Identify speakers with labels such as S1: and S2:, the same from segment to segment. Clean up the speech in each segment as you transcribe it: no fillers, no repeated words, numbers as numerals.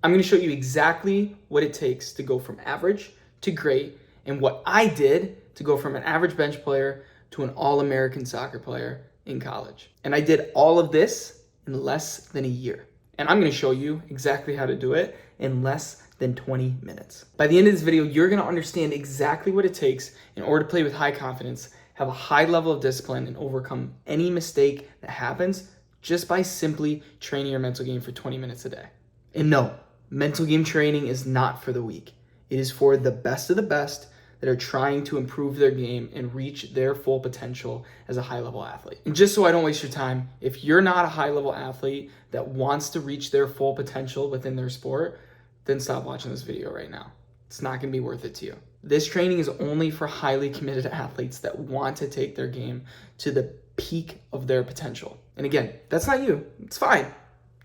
S1: I'm going to show you exactly what it takes to go from average to great and what I did to go from an average bench player to an All-American soccer player in college. And I did all of this in less than a year. And I'm going to show you exactly how to do it in less than 20 minutes. By the end of this video, you're going to understand exactly what it takes in order to play with high confidence, have a high level of discipline, and overcome any mistake that happens just by simply training your mental game for 20 minutes a day. And no, mental game training is not for the weak. It is for the best of the best that are trying to improve their game and reach their full potential as a high-level athlete. And just so I don't waste your time, if you're not a high-level athlete that wants to reach their full potential within their sport, then stop watching this video right now. It's not going to be worth it to you. This training is only for highly committed athletes that want to take their game to the peak of their potential. And again, that's not you. It's fine.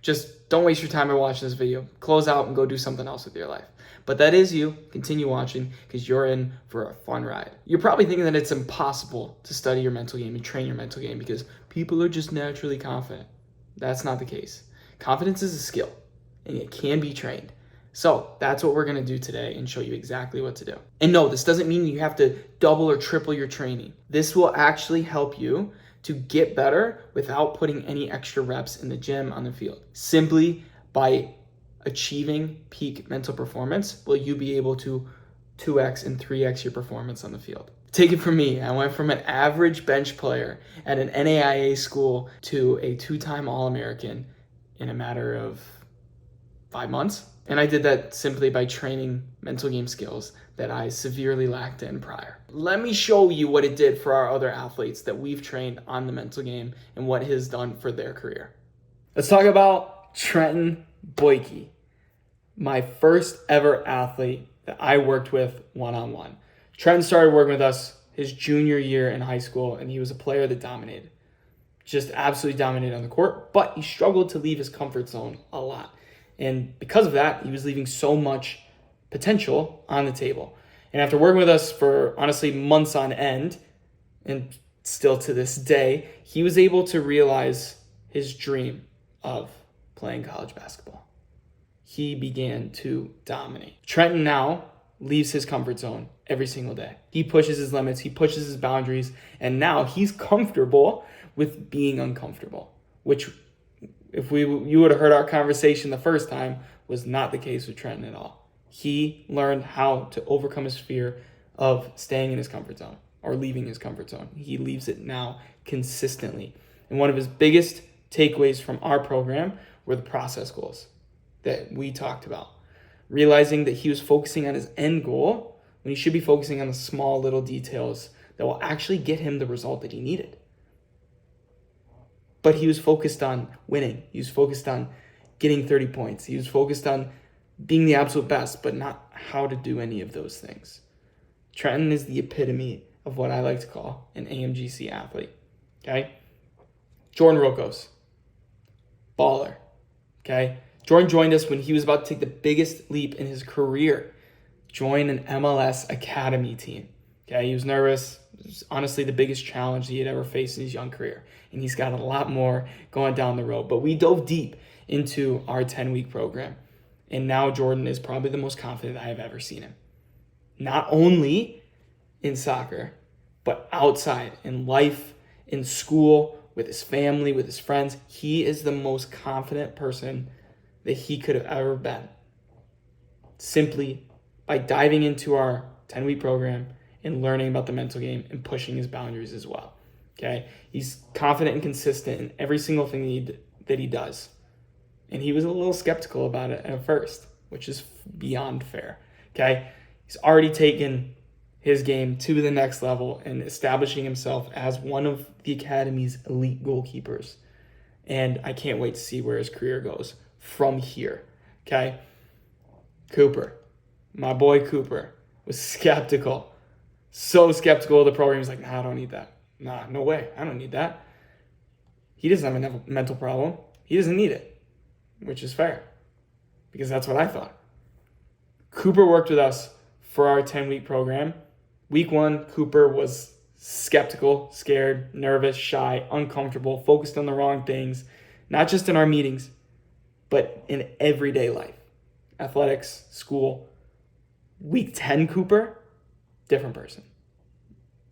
S1: Just don't waste your time by watching this video. Close out and go do something else with your life. But that is you. Continue watching because you're in for a fun ride. You're probably thinking that it's impossible to study your mental game and train your mental game because people are just naturally confident. That's not the case. Confidence is a skill and it can be trained. So that's what we're going to do today and show you exactly what to do. And no, this doesn't mean you have to double or triple your training. This will actually help you to get better without putting any extra reps in the gym on the field. Simply by achieving peak mental performance, will you be able to 2x and 3x your performance on the field. Take it from me. I went from an average bench player at an NAIA school to a 2-time All-American in a matter of 5 months. And I did that simply by training mental game skills that I severely lacked in prior. Let me show you what it did for our other athletes that we've trained on the mental game and what it has done for their career. Let's talk about Trenton Boyke, my first ever athlete that I worked with one-on-one. Trenton started working with us his junior year in high school, and he was a player that dominated. Just absolutely dominated on the court, but he struggled to leave his comfort zone a lot. And because of that, he was leaving so much potential on the table. And after working with us for, honestly, months on end, and still to this day, he was able to realize his dream of playing college basketball. He began to dominate. Trenton now leaves his comfort zone every single day. He pushes his limits, he pushes his boundaries, and now he's comfortable with being uncomfortable, which if you would have heard our conversation the first time, was not the case with Trenton at all. He learned how to overcome his fear of staying in his comfort zone or leaving his comfort zone. He leaves it now consistently. And one of his biggest takeaways from our program were the process goals that we talked about. Realizing that he was focusing on his end goal when he should be focusing on the small little details that will actually get him the result that he needed. But he was focused on winning. He was focused on getting 30 points. He was focused on being the absolute best, but not how to do any of those things. Trenton is the epitome of what I like to call an AMGC athlete. Okay? Jordan Rokos, baller. Okay? Jordan joined us when he was about to take the biggest leap in his career. Join an MLS academy team. Okay? He was nervous. It was honestly the biggest challenge he had ever faced in his young career. And he's got a lot more going down the road. But we dove deep into our 10-week program. And now Jordan is probably the most confident I have ever seen him. Not only in soccer, but outside, in life, in school, with his family, with his friends. He is the most confident person that he could have ever been. Simply by diving into our 10-week program and learning about the mental game and pushing his boundaries as well. Okay, he's confident and consistent in every single thing that he does. And he was a little skeptical about it at first, which is beyond fair. Okay, he's already taken his game to the next level and establishing himself as one of the academy's elite goalkeepers. And I can't wait to see where his career goes from here. Okay, Cooper, my boy Cooper, was skeptical. So skeptical of the program. He's like, nah, I don't need that. Nah, no way. I don't need that. He doesn't have a mental problem. He doesn't need it, which is fair because that's what I thought. Cooper worked with us for our 10-week program. Week 1, Cooper was skeptical, scared, nervous, shy, uncomfortable, focused on the wrong things, not just in our meetings, but in everyday life. athletics, school. Week 10 Cooper, different person.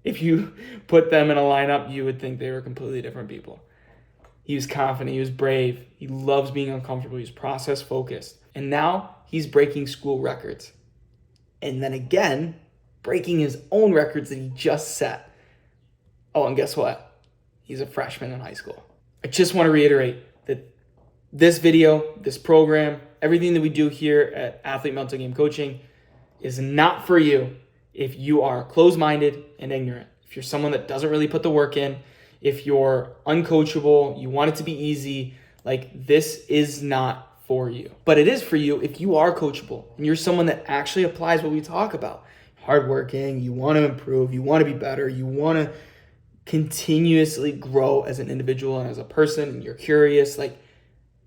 S1: If you put them in a lineup, you would think they were completely different people. He was confident, he was brave, he loves being uncomfortable, he's process focused. And now he's breaking school records. And then again, breaking his own records that he just set. Oh, and guess what? He's a freshman in high school. I just want to reiterate that this video, this program, everything that we do here at Athlete Mental Game Coaching is not for you if you are closed-minded and ignorant. If you're someone that doesn't really put the work in, if you're uncoachable, you want it to be easy, like this is not for you. But it is for you if you are coachable and you're someone that actually applies what we talk about. Hardworking, you want to improve, you want to be better, you want to continuously grow as an individual and as a person, and you're curious, like,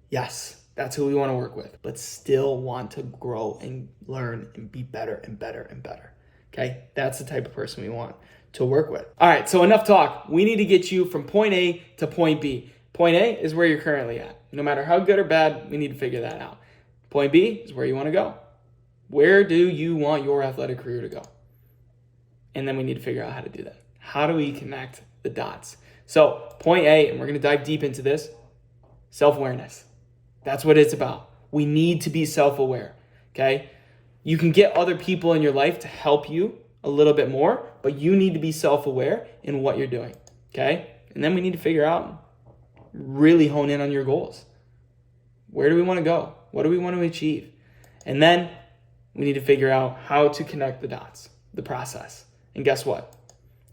S1: yes, that's who we want to work with, but still want to grow and learn and be better and better and better. Okay, that's the type of person we want to work with. All right, so enough talk. We need to get you from point A to point B. Point A is where you're currently at. No matter how good or bad, we need to figure that out. Point B is where you want to go. Where do you want your athletic career to go? And then we need to figure out how to do that. How do we connect the dots? So point A, and we're going to dive deep into this, self-awareness. That's what it's about. We need to be self-aware, okay? You can get other people in your life to help you a little bit more, but you need to be self-aware in what you're doing, okay? And then we need to figure out, really hone in on your goals. Where do we want to go? What do we want to achieve? And then we need to figure out how to connect the dots, the process. And guess what?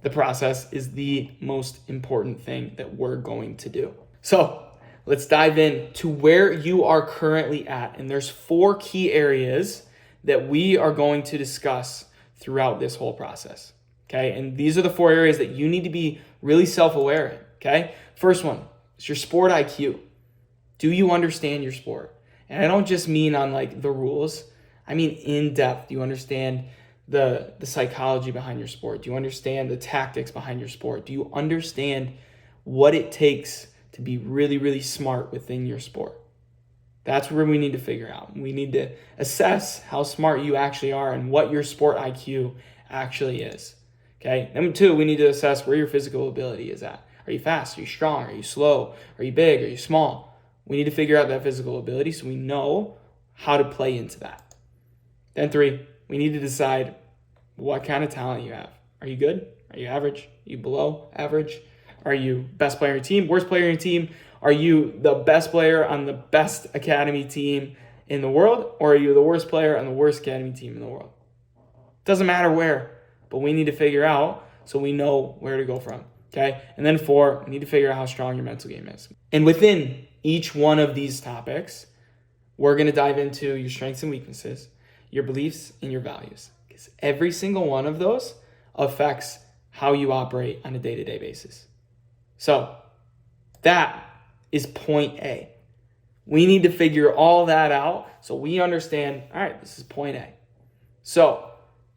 S1: The process is the most important thing that we're going to do. So let's dive in to where you are currently at. And there's 4 key areas that we are going to discuss throughout this whole process. Okay. And these are the 4 areas that you need to be really self-aware in. Okay. First one is your sport IQ. Do you understand your sport? And I don't just mean on like the rules. I mean in depth. Do you understand the psychology behind your sport? Do you understand the tactics behind your sport? Do you understand what it takes to be really, really smart within your sport? That's where we need to figure out. We need to assess how smart you actually are and what your sport IQ actually is. Okay. Number 2, we need to assess where your physical ability is at. Are you fast? Are you strong? Are you slow? Are you big? Are you small? We need to figure out that physical ability so we know how to play into that. Then 3, we need to decide what kind of talent you have. Are you good? Are you average? Are you below average? Are you best player on your team? Worst player on your team? Are you the best player on the best academy team in the world? Or are you the worst player on the worst academy team in the world? Doesn't matter where, but we need to figure out so we know where to go from. Okay. And then 4, we need to figure out how strong your mental game is. And within each one of these topics, we're going to dive into your strengths and weaknesses, your beliefs and your values. Because every single one of those affects how you operate on a day-to-day basis. So that is point A. We need to figure all that out so we understand, all right, this is point A. So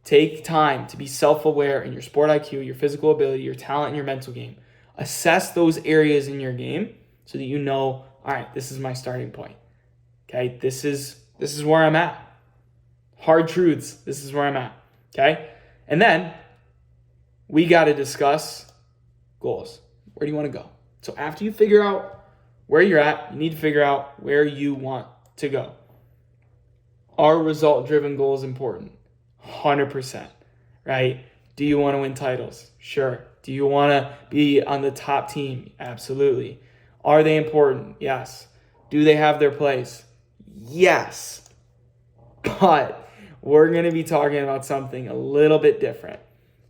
S1: take time to be self-aware in your sport IQ, your physical ability, your talent, and your mental game. Assess those areas in your game so that you know, all right, this is my starting point. Okay, this is where I'm at. Hard truths, this is where I'm at. Okay, and then we got to discuss goals. Where do you want to go? So after you figure out where you're at, you need to figure out where you want to go. Are result-driven goals important? 100%, right? Do you want to win titles? Sure. Do you want to be on the top team? Absolutely. Are they important? Yes. Do they have their place? Yes. But we're going to be talking about something a little bit different.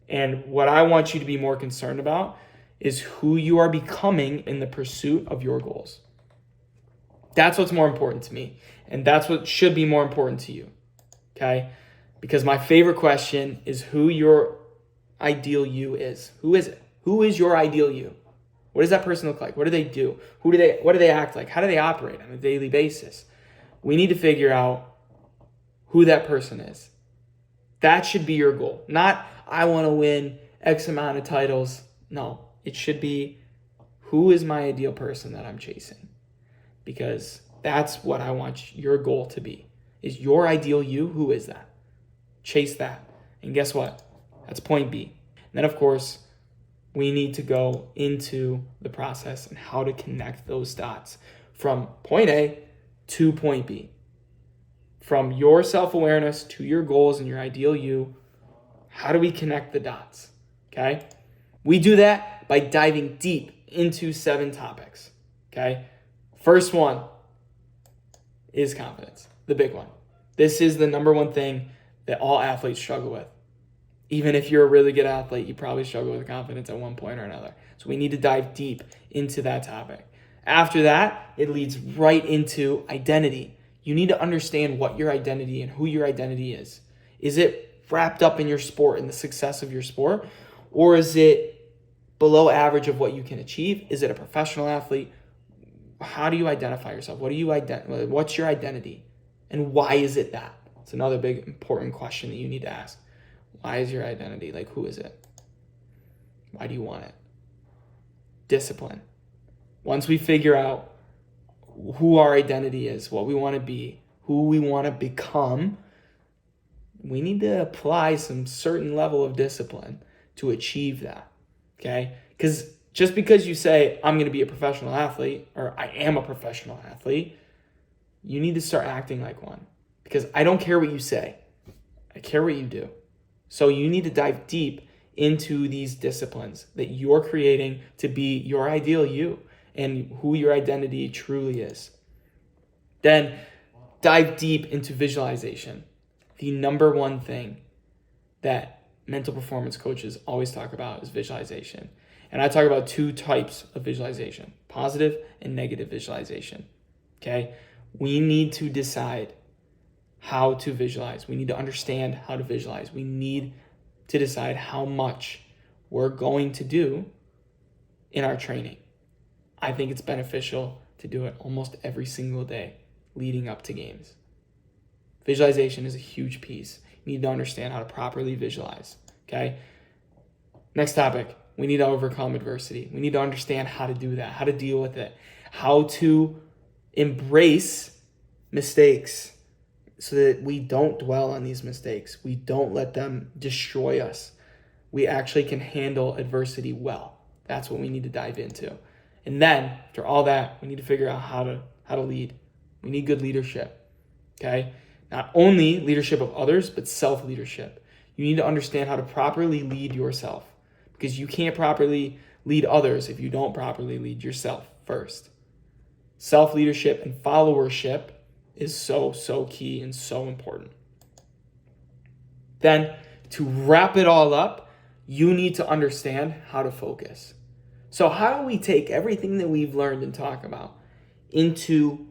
S1: And what I want you to be more concerned about is who you are becoming in the pursuit of your goals. That's what's more important to me. And that's what should be more important to you. Okay? Because my favorite question is who your ideal you is. Who is it? Who is your ideal you? What does that person look like? What do they do? What do they act like? How do they operate on a daily basis? We need to figure out who that person is. That should be your goal. Not, I want to win X amount of titles. No, it should be, who is my ideal person that I'm chasing? Because that's what I want your goal to be. Is your ideal you? Who is that? Chase that. And guess what? That's point B. And then, of course, we need to go into the process and how to connect those dots from point A to point B. From your self-awareness to your goals and your ideal you, how do we connect the dots? Okay? We do that by diving deep into 7 topics. Okay? First one is confidence, the big one. This is the number one thing that all athletes struggle with. Even if you're a really good athlete, you probably struggle with confidence at one point or another. So we need to dive deep into that topic. After that, it leads right into identity. You need to understand what your identity and who your identity is. Is it wrapped up in your sport and the success of your sport? Or is it below average of what you can achieve? Is it a professional athlete? How do you identify yourself? What's your identity? And why is it that? It's another big important question that you need to ask. Why is your identity? Like, who is it? Why do you want it? Discipline. Once we figure out who our identity is, what we want to be, who we want to become, we need to apply some certain level of discipline to achieve that, okay? Because just because you say, I'm going to be a professional athlete, or I am a professional athlete, you need to start acting like one. Because I don't care what you say. I care what you do. So you need to dive deep into these disciplines that you're creating to be your ideal you and who your identity truly is. Then dive deep into visualization. The number one thing that mental performance coaches always talk about is visualization. And I talk about 2 types of visualization, positive and negative visualization. Okay? We need to decide how to visualize. We need to understand how to visualize. We need to decide how much we're going to do in our training. I think it's beneficial to do it almost every single day leading up to games. Visualization is a huge piece. You need to understand how to properly visualize, okay? Next topic, we need to overcome adversity. We need to understand how to do that, how to deal with it, how to embrace mistakes so that we don't dwell on these mistakes. We don't let them destroy us. We actually can handle adversity well. That's what we need to dive into. And then, after all that, we need to figure out how to lead. We need good leadership, okay? Not only leadership of others, but self-leadership. You need to understand how to properly lead yourself, because you can't properly lead others if you don't properly lead yourself first. Self-leadership and followership is so key and so important. Then, to wrap it all up, you need to understand how to focus. So how do we take everything that we've learned and talk about into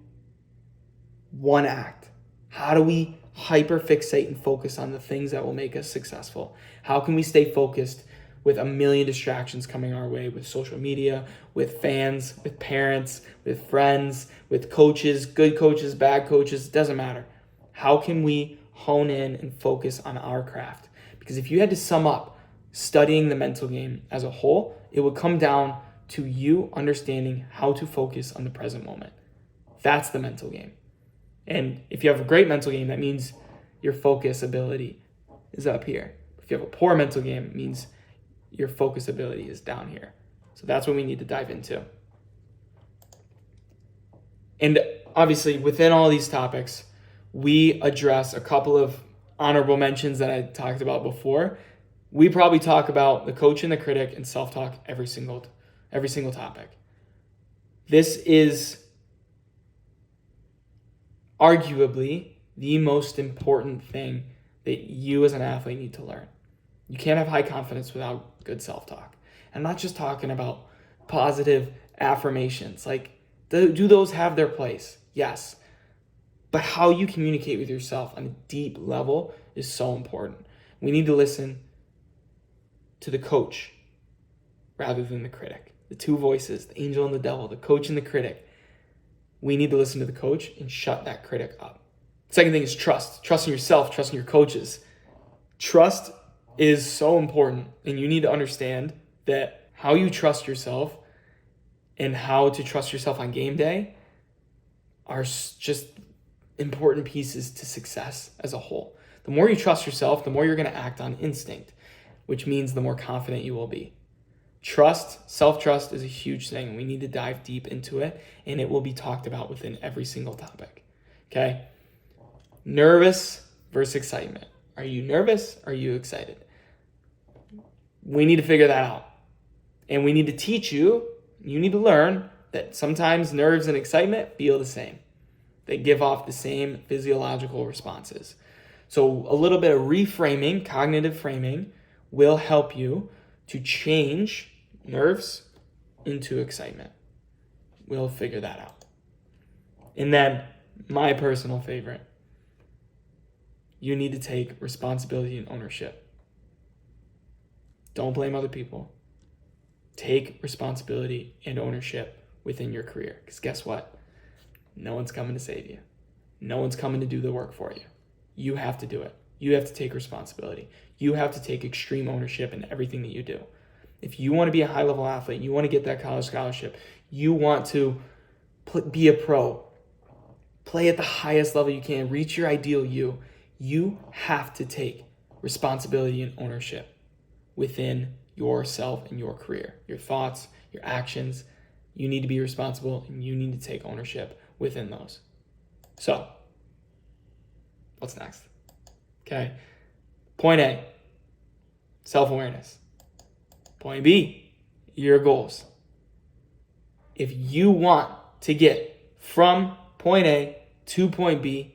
S1: one act? How do we hyperfixate and focus on the things that will make us successful? How can we stay focused with a million distractions coming our way, with social media, with fans, with parents, with friends, with coaches, good coaches, bad coaches, it doesn't matter. How can we hone in and focus on our craft? Because if you had to sum up studying the mental game as a whole, it would come down to you understanding how to focus on the present moment. That's the mental game. And if you have a great mental game, that means your focus ability is up here. If you have a poor mental game, it means your focus ability is down here. So that's what we need to dive into. And obviously, within all these topics, we address a couple of honorable mentions that I talked about before. We probably talk about the coach and the critic and self-talk every single topic. This is arguably the most important thing that you as an athlete need to learn. You can't have high confidence without good self-talk. I'm not just talking about positive affirmations. Like, do those have their place? Yes. But how you communicate with yourself on a deep level is so important. We need to listen to the coach rather than the critic. The 2 voices, the angel and the devil, the coach and the critic. We need to listen to the coach and shut that critic up. Second thing is trust. Trust in yourself, trust in your coaches. Trust is so important, and you need to understand that how you trust yourself and how to trust yourself on game day are just important pieces to success as a whole. The more you trust yourself, the more you're going to act on instinct, which means the more confident you will be. Trust, self-trust is a huge thing. We need to dive deep into it, and it will be talked about within every single topic. Okay? Nervous versus excitement. Are you nervous? Are you excited? We need to figure that out. And we need to teach you, you need to learn that sometimes nerves and excitement feel the same. They give off the same physiological responses. So a little bit of reframing, cognitive framing, will help you to change nerves into excitement. We'll figure that out. And then my personal favorite, you need to take responsibility and ownership. Don't blame other people. Take responsibility and ownership within your career. Because guess what? No one's coming to save you. No one's coming to do the work for you. You have to do it. You have to take responsibility. You have to take extreme ownership in everything that you do. If you want to be a high-level athlete, you want to get that college scholarship, you want to be a pro, play at the highest level you can, reach your ideal you have to take responsibility and ownership within yourself and your career, your thoughts, your actions. You need to be responsible and you need to take ownership within those. So, what's next? Okay. Point A, self-awareness. Point B, your goals. If you want to get from point A to point B,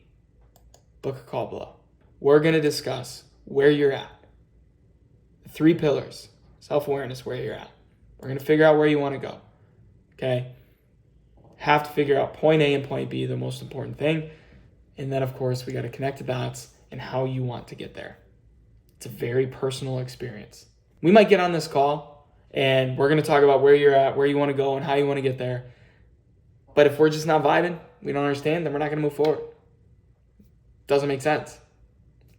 S1: book a call below. We're going to discuss where you're at. The 3 pillars, self-awareness, where you're at. We're going to figure out where you want to go. Okay? Have to figure out point A and point B, the most important thing. And then, of course, we got to connect the dots and how you want to get there. It's a very personal experience. We might get on this call and we're going to talk about where you're at, where you want to go, and how you want to get there. But if we're just not vibing, we don't understand, then we're not going to move forward. Doesn't make sense.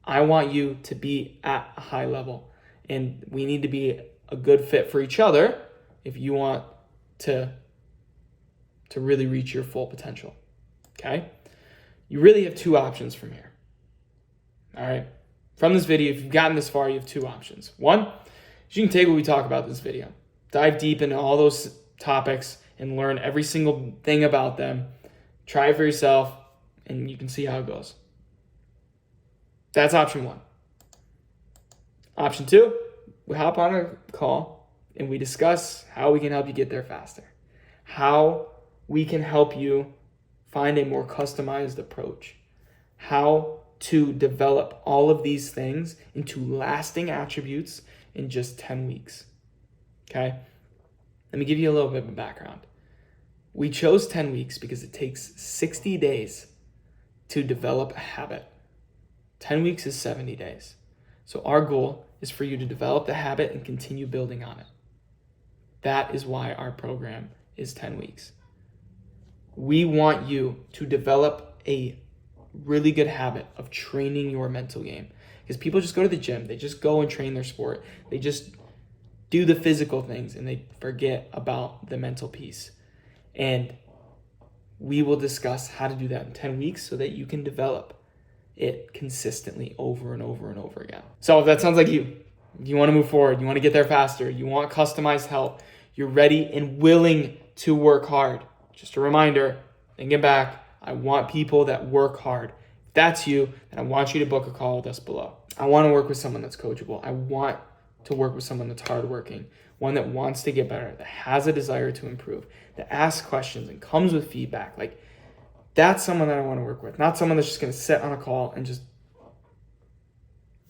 S1: I want you to be at a high level, and we need to be a good fit for each other if you want to really reach your full potential. Okay? You really have 2 options from here. All right? From this video, if you've gotten this far, you have 2 options. One is you can take what we talk about in this video, dive deep into all those topics and learn every single thing about them, try it for yourself, and you can see how it goes. That's option 1. Option 2, we hop on a call and we discuss how we can help you get there faster, how we can help you find a more customized approach, how to develop all of these things into lasting attributes in just 10 weeks. Okay? Let me give you a little bit of a background. We chose 10 weeks because it takes 60 days to develop a habit. 10 weeks is 70 days. So our goal is for you to develop the habit and continue building on it. That is why our program is 10 weeks. We want you to develop a really good habit of training your mental game. Because people just go to the gym, they just go and train their sport, they just do the physical things and they forget about the mental piece. And we will discuss how to do that in 10 weeks so that you can develop it consistently over and over and over again. So if that sounds like you want to move forward, you want to get there faster, you want customized help, you're ready and willing to work hard. Just a reminder, thinking back, I want people that work hard. If that's you, then I want you to book a call with us below. I want to work with someone that's coachable. I want to work with someone that's hardworking, one that wants to get better, that has a desire to improve, that asks questions and comes with feedback. Like, that's someone that I want to work with, not someone that's just going to sit on a call and just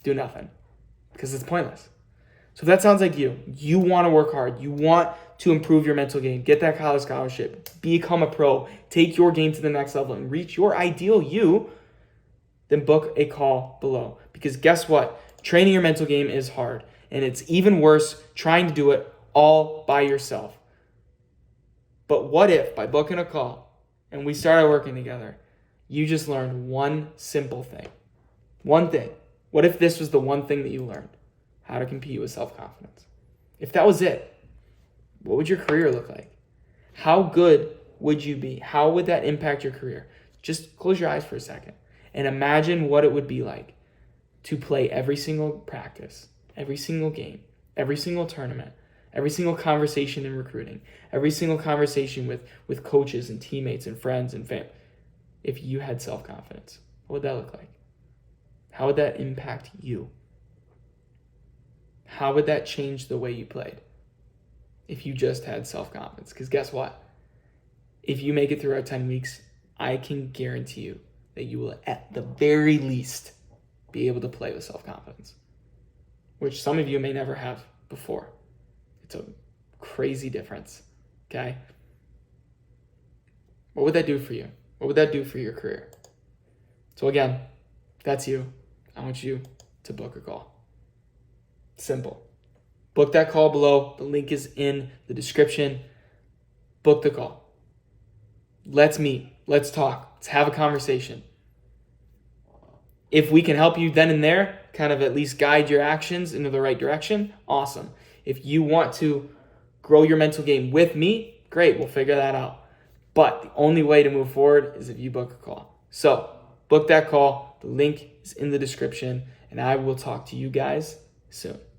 S1: do nothing, because it's pointless. So if that sounds like you want to work hard, you want to improve your mental game, get that college scholarship, become a pro, take your game to the next level, and reach your ideal you, then book a call below. Because guess what? Training your mental game is hard, and it's even worse trying to do it all by yourself. But what if, by booking a call, and we started working together, you just learned one simple thing? One thing. What if this was the one thing that you learned? How to compete with self-confidence. If that was it, what would your career look like? How good would you be? How would that impact your career? Just close your eyes for a second and imagine what it would be like to play every single practice, every single game, every single tournament, every single conversation in recruiting, every single conversation with coaches and teammates and friends and family. If you had self-confidence, what would that look like? How would that impact you? How would that change the way you played if you just had self-confidence? Because guess what? If you make it through our 10 weeks, I can guarantee you that you will, at the very least, be able to play with self-confidence, which some of you may never have before. It's a crazy difference, okay? What would that do for you? What would that do for your career? So again, that's you. I want you to book a call. Simple. Book that call below. The link is in the description. Book the call. Let's meet. Let's talk. Let's have a conversation. If we can help you then and there, kind of at least guide your actions into the right direction, awesome. If you want to grow your mental game with me, great, we'll figure that out. But the only way to move forward is if you book a call. So book that call. The link is in the description, and I will talk to you guys soon.